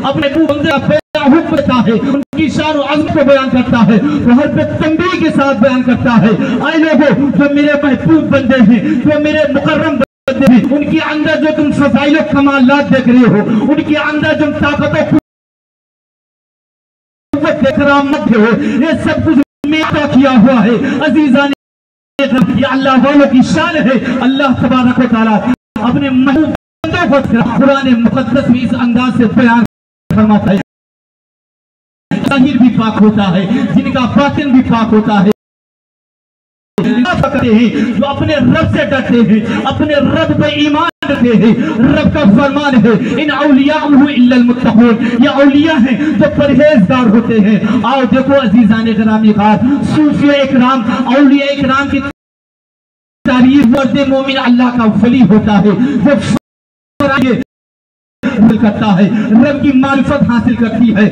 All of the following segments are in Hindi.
अपने करता है, उनकी शान और अज़मत को बयान करता है, वो हर पे तंबीह के साथ बयान करता है। आए लोगों, जो मेरे महबूब बंदे हैं, जो मेरे मुकर्रम बंदे हैं, उनके अंदर जो तुम फज़ाइल और कमालात देख रहे हो, उनके अंदर जो ताकत करामत हो, ये सब कुछ मेरा किया हुआ है। अजीज़ान, ये अल्लाह वालों की शान है। अल्लाह तबारक व तआला अपने महबूब बंदों को कुरान मुक़द्दस में इस अंदाज से बयान फरमाता है। ज़ाहिर भी पाक होता है, जिनका बातिन भी पाक होता है, जो अपने रब से डरते हैं, अपने रब पे ईमान रखते हैं। रब का फरमान है, इन औलियाहु इल्लल मुत्तक़ून, ये औलिया हैं जो परहेजगार होते हैं। आओ देखो अजीज़ान गिरामी खास, सूफिया इकराम, औलिया इकराम की तारीफ मर्द मोमिन अल्लाह का वली होता है, जो करता है, रब की मारिफत हासिल करती है,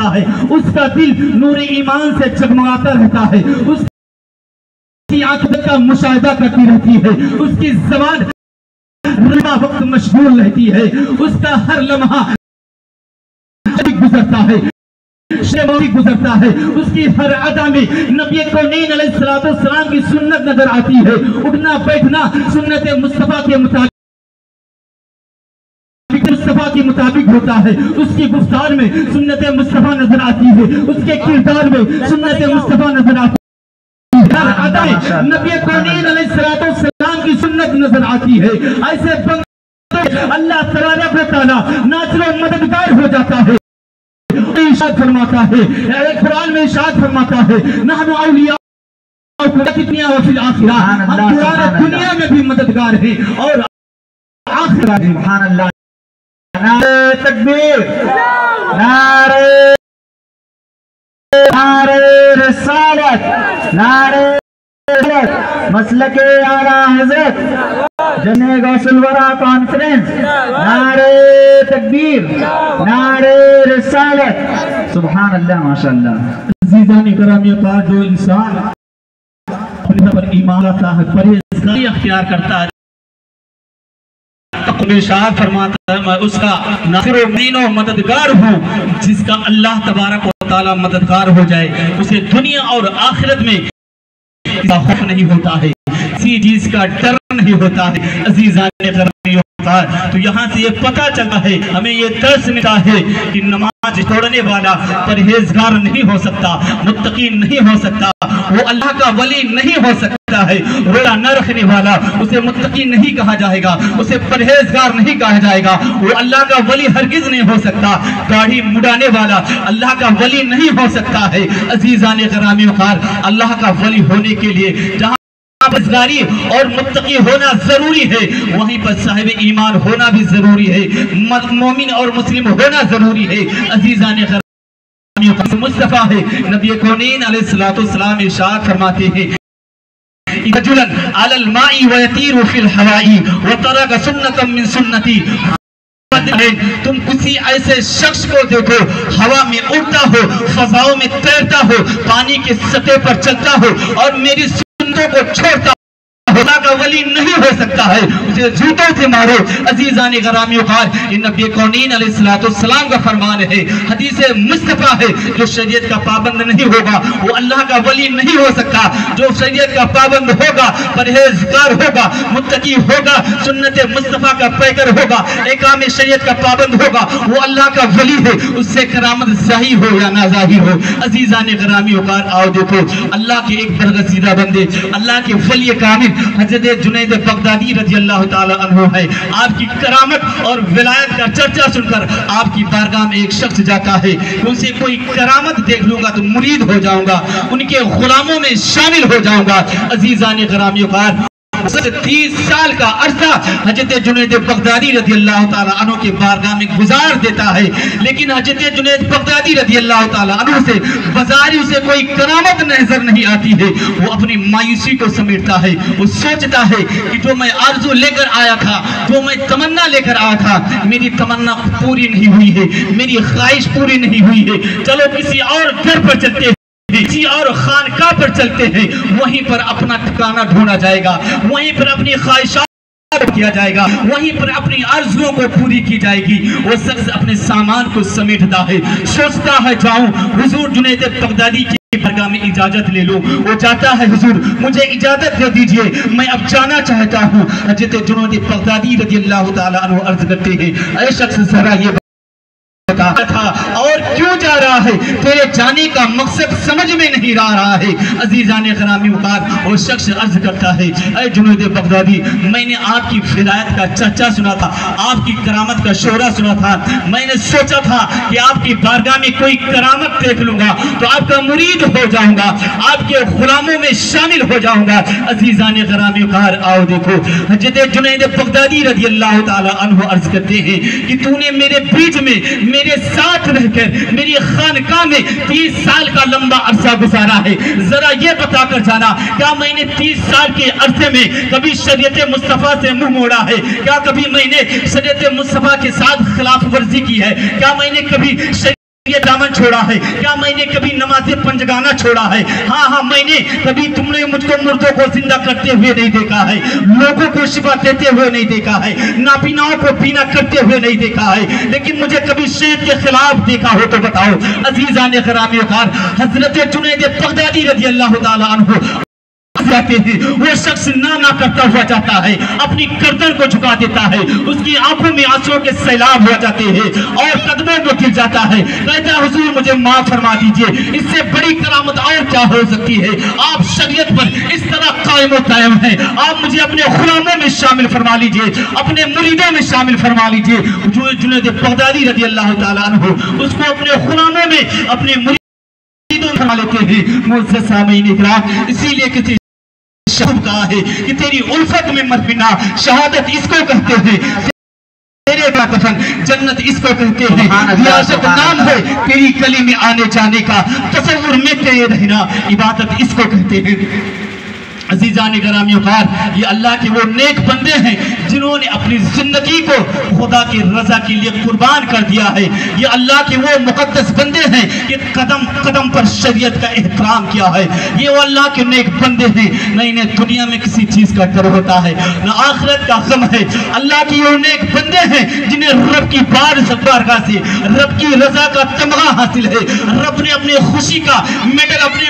है उसका दिल नूर ईमान से जगमगाता रहता है, उसकी आंखों का मुशाहिदा करती रहती है, उसकी ज़बान वक्त मशगूल रहती है, उसका हर लम्हा गुजरता है, गुजरता है, उसकी हर अदा में नबी कौनैन अलैहिस्सलाम की सुन्नत नजर आती है। उठना बैठना सुन्नत मुस्तफा के मुताबिक होता है, उसकी गुफ्तार में सुन्नत मुस्तफा नजर आती है, उसके किरदार में सुन्नत मुस्तफा नजर आती है, नबी कौनैन अलैहिस्सलाम की सुन्नत नजर आती है। ऐसे बंदे अल्लाह तबारक व तआला नाज़िर और मददगार हो जाता है। इरशाद फरमाता है, कुरान में इरशाद फरमाता है, नहनु औलिया दुनिया में भी मददगार है और आखिरत में। सुभान अल्लाह, नारे तकबीर, नारे रिसालत, नारे मसलके आला हज़रत जने गौसुल वरा कॉन्फ्रेंस, नारे तकबीर, नारे रिसालत। सुभान अल्लाह, माशाअल्लाह। अज़ीज़ान गिरामी का जो इंसान अपने पर ईमान लाता है, परहेज़गारी अख्तियार करता है, इरशाद फरमाता है, मैं उसका नासिर और मददगार हूँ। जिसका अल्लाह तबारक व तआला मददगार हो जाए, उसे दुनिया और आखिरत में खौफ नहीं होता है, किसी चीज का डर नहीं होता है। अजीज़ान गिरामी होता है, तो यहाँ से ये पता चलता है, हमें ये दर्स मिलता है कि नमाज तोड़ने वाला परहेजगार नहीं हो सकता, मुत्तकी नहीं हो सकता, वो अल्लाह का वली नहीं हो सकता है। रोजा न रखने वाला, उसे मुत्तकी नहीं कहा जाएगा, उसे परहेजगार नहीं कहा जाएगा, वो अल्लाह का वली हरगिज नहीं हो सकता। दाढ़ी मुड़ाने वाला अल्लाह का वली नहीं हो सकता है। अजीज़ान गिरामी अल्लाह का वली होने के लिए जहाँ परहेजगारी और मुत्तकी होना जरूरी है, वहीं पर साहिब ईमान होना भी जरूरी है, मोमिन और मुस्लिम होना जरूरी है। अजीज़ान गिरामी मुस्तफा है, नबी कौनैन अलैहिस्सलाम इरशाद फरमाते हैं, रजुलन अलल माई व यतीरु फिल हवाई व तरक सुन्नतम मिन सुन्नती। तुम किसी ऐसे शख्स को देखो, हवा में उड़ता हो, फजाओं में तैरता हो, पानी के सतह पर चलता हो और मेरी सुन्नतों को छोड़ता खुदा का वली नहीं हो सकता है, उसे जूतों से मारो। अजीज़ान गिरामी नबी कौनैन अलैहिस्सलाम का फरमान है, हदीस मुस्तफा है, जो शरीयत का पाबंद नहीं होगा वो अल्लाह का वली नहीं हो सकता। जो शरीयत का पाबंद होगा, परहेजगार होगा, मुत्तकी होगा, सुन्नत मुस्तफा का पैकर होगा, एकाम शरीयत का पाबंद होगा, वो अल्लाह का वली है, उससे करामत ज़ाहिर हो या ना ज़ाहिर हो। अजीज़ान गिरामी आओ देखो, अल्लाह के एक बरगज़ीदा बंदे, अल्लाह के वली कामिल हज़रत जुनैद बगदादी रज़ी अल्लाह ताला अन्हु है। आपकी करामत और विलायत का चर्चा सुनकर आपकी बारगाह में एक शख्स जाता है, उनसे कोई करामत देख लूंगा तो मुरीद हो जाऊंगा, उनके गुलामों में शामिल हो जाऊंगा। अजीज़ान गिरामी 30 साल का अरसा हज़रत जुनैद बगदादी रज़ी अल्लाह ताला अन्हु के बारगाह में गुजार देता है, लेकिन हज़रत जुनैद बगदादी रज़ी अल्लाह ताला अन्हु से बाजारी उसे कोई करामत नजर नहीं आती है। वो अपनी मायूसी को समेटता है, वो सोचता है कि जो मैं आरज़ू लेकर आया था, जो मैं तमन्ना लेकर आया था, मेरी तमन्ना पूरी नहीं हुई है, मेरी ख्वाहिश पूरी नहीं हुई है, चलो किसी और घर पर चलते हैं, किसी और खानका पर चलते हैं, वहीं पर अपना ठिकाना ढूंढा जाएगा, वहीं पर अपनी ख्वाहिशात किया जाएगा, वहीं पर अपनी आरज़ुओं को पूरी की जाएगी। वो शख्स अपने सामान को समेटता है, सोचता है जाऊं हुजूर जुनैद बगदादी की बारगाह में इजाजत ले लूं। वो जाता है, हुजूर मुझे इजाजत दे दीजिए, मैं अब जाना चाहता हूँ। हज़रत जुनैद बगदादी रज़ियल्लाहु ताला अन्हु अर्ज करते हैं, ऐ शख्स जरा ये था और क्यों जा रहा है, तेरे जाने का मकसद समझ में नहीं आ रहा है। अजीजान ग़रामी मुकार वो शख्स अर्ज करता है, ऐ जुनैद बगदादी, मैंने आपकी विलायत का चर्चा सुना था, आपकी करामत का शोरा सुना था। मैंने सोचा था कि आपकी बारगाह में कोई करामत देख लूंगा तो आपका मुरीद हो जाऊंगा, आपके गुलामों में शामिल हो जाऊंगा। अजीजान ग़रामी मुकार आओ देखो, हज़रत जुनैद बगदादी रज़ियल्लाहु ताला अन्हु अर्ज करते हैं कि तूने मेरे बीच में मेरे साथ रहकर मेरी खानकाह में 30 साल का लंबा अरसा गुजारा है। जरा ये बता कर जाना, क्या मैंने 30 साल के अरसे में कभी शरीयत मुस्तफ़ा से मुंह मोड़ा है? क्या कभी मैंने शरीयत मुस्तफ़ा के साथ खिलाफ वर्जी की है? क्या मैंने कभी ये दामन छोड़ा है? क्या मैंने कभी नमाज़े पंजगाना छोड़ा है? हाँ, मैंने कभी, तुमने मुझको मुर्दों को जिंदा करते हुए नहीं देखा है, लोगों को शिफा देते हुए नहीं देखा है, नाबीनाओं को बीना करते हुए नहीं देखा है, लेकिन मुझे कभी शरीयत के खिलाफ देखा हो तो बताओ। अजीज़ान ग़रामी वक़ार, हज़रत जुनैद बगदादी रज़ियल्लाहु ताला अन्हु जाते हैं। वो शख्स ना करता हुआ जाता है, अपनी गर्दन को झुका देता है, उसकी आंखों में आंसुओं के सैलाब हो जाते हैं और कदमों में गिर जाता है। कहता है, हुजूर मुझे माफ फरमा दीजिए, इससे बड़ी करामत और क्या हो सकती है? आप शरीयत पर इस तरह कायम कायम है, आप मुझे अपने गुलामों में शामिल फरमा लीजिए, अपने मुरीदों में शामिल फरमा लीजिए। जो जुनैद बगदादी रज़ियल्लाहु ताला अन्हु उसको अपने गुलामों में, अपने मुरीदों में फरमा लेते हैं। मुअज़्ज़ज़ सामीन इकराम, इसीलिए किसी शब्द कहा है कि तेरी उल्फत में मर बिना, शहादत इसको कहते हैं, तेरे का कफन जन्नत इसको कहते हैं, रियासत नाम है तेरी गली में आने जाने का, तसव्वुर में तेरे रहना इबादत इसको कहते हैं। अजीज़ान ग़रामी वक़ार, ये अल्लाह के वो नेक बंदे हैं जिन्होंने अपनी जिंदगी को खुदा की रजा के लिए कुर्बान कर दिया है। ये अल्लाह के वो मुक़द्दस बंदे हैं कि कदम कदम पर शरीयत का एहतराम किया है। ये वो अल्लाह के नेक बंदे हैं, न इन्हें दुनिया में किसी चीज का डर होता है, न आखिरत का गम है। अल्लाह के वो नेक बंदे हैं जिन्हें रब की बारगाह से रब की रजा का तमगा हासिल है। रब ने अपनी खुशी का मेडल अपने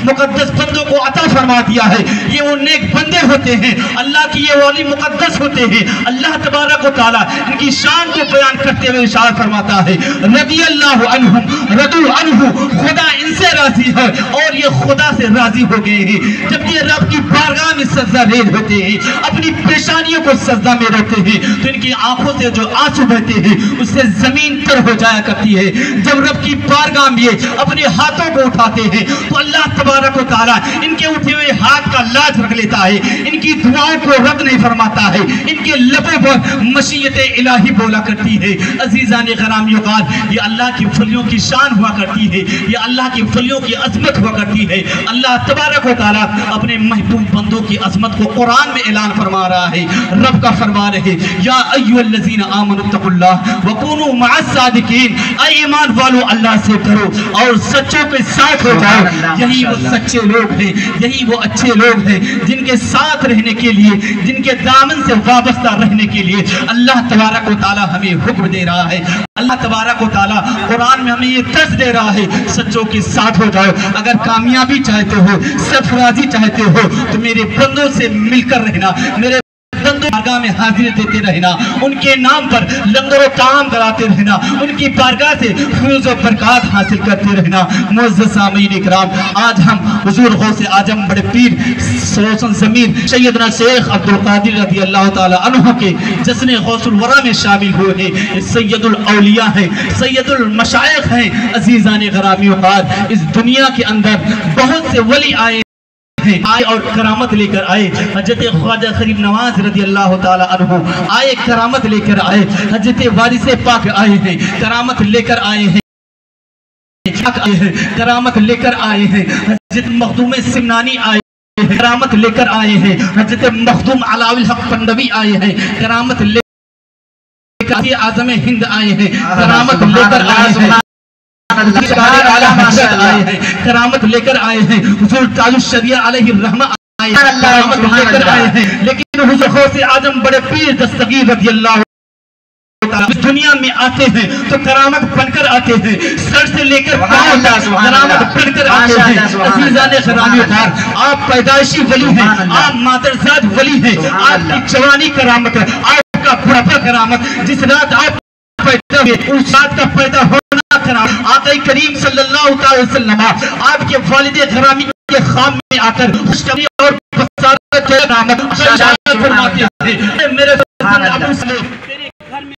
मुक़द्दस बंदों को अता फरमा दिया है। ये वो नेक बंदे होते हैं, अल्लाह की ये वाली मुक़द्दस होते हैं। अल्लाह तबारक व तआला इनकी शान को बयान करते हुए इरशाद फरमाता है, रज़ियल्लाहु अन्हुम रदू अन्हु, खुदा इनसे राजी है और ये खुदा से राजी हो गए हैं। जब ये रब की बारगाह में सजदा रेज़ होते हैं, अपनी परेशानियों को सजदा में रखते हैं, तो इनकी आंखों से जो आंसू बहते हैं उससे जमीन तर हो जाया करती है। जब रब की बारगाह में अपने हाथों को उठाते हैं तो अल्लाह तबारक व तआला इनके उठे हुए हाथ का लाज रख लेता है, इनकी दुआओं को रद्द नहीं फरमाता है, इनके लबों पर मशीयत इलाही बोला करती है। अजीज़ान ग़रामी वक़ार, ये अल्लाह की फलियों की शान हुआ करती है, ये अल्लाह की फलियों की अज़मत हुआ करती है। अल्लाह तबारक व तआला अपने महबूब बंदों की अज़मत को कुरान में ऐलान फरमा रहा है। रब का फरमान है, या अय्युहल्लज़ीना आमनुत्तक़ुल्लाह व कूनू मअस्सादिक़ीन, ऐ ईमान वालों अल्लाह से डरो और सच्चों के साथ हो जाओ। यही वो सच्चे लोग हैं, यही वो अच्छे लोग हैं जिनके साथ रहने के लिए, जिनके दामन से वाबस्ता रहने के लिए अल्लाह तबारक व तआला हमें हुक्म दे रहा है। अल्लाह तबारक व तआला कुरान में हमें ये दर्स दे रहा है, सच्चों के साथ हो जाओ। अगर कामयाबी चाहते हो, सरफराजी चाहते हो, तो मेरे बंदों से मिलकर रहना, मेरे बारगाह में हाजिर देते रहना, उनके नाम पर लंगर ताम कराते रहना, उनकी बारगाह से फूज़ और बरकत हासिल करते रहना। मुअज़्ज़ज़ सामीन इकराम, आज हम हुज़ूर गौसे आजम बड़े पीर रोशन ज़मीर सैयदना शेख अब्दुल कादिर रज़ियल्लाहु ताला अन्हु के जश्न गौसुल वरा में शामिल हुए हैं। सैयदुल औलिया हैं, सैयदुल मशाइख हैं। अज़ीज़ान ग़रामी वक़ार, इस दुनिया के अंदर बहुत से वली आए और करामत लेकर आए। हज़रत ख्वाजा गरीब नवाज रज़ियल्लाहु ताला अन्हु आए, करामत लेकर आए। हज़रत वारिसे पाक आए हैं, करामत लेकर आए हैं, करामत लेकर आए हैं। हज़रत मखदूम सिमनानी आए, करामत लेकर आए हैं। हज़रत मखदूम अलाउल हक पंडवी आए हैं, करामत लेकर आज़म हिंद आए हैं, करामत लेकर आए हैं। करामत लेकर आए हैं। हुजूर ताजुश शरिया अलैहि रहमा लेकर आए हैं। लेकिन हुज़ूर गौसे आजम बड़े पीर दस्तगीर रज़ी अल्लाह दुनिया में आते हैं तो करामत बनकर आते हैं, सर से लेकर पांव तक करामत बनकर आते हैं। अज़ीज़ाने ग़रामीदार, आप पैदाइशी वली हैं, आप मादरजात वली हैं, आपकी जवानी करामत है, आपका बुढ़ापा करामत, जिस रात आप पैदा हुए उस रात का पैदा होना करामत। आक़ा करीम सल्लल्लाहु अलैहि वसल्लम आपके वालिद ग़रामी के ख़ाम में आकर खुशखबरी और बसारत करामत फरमाते थे। मेरे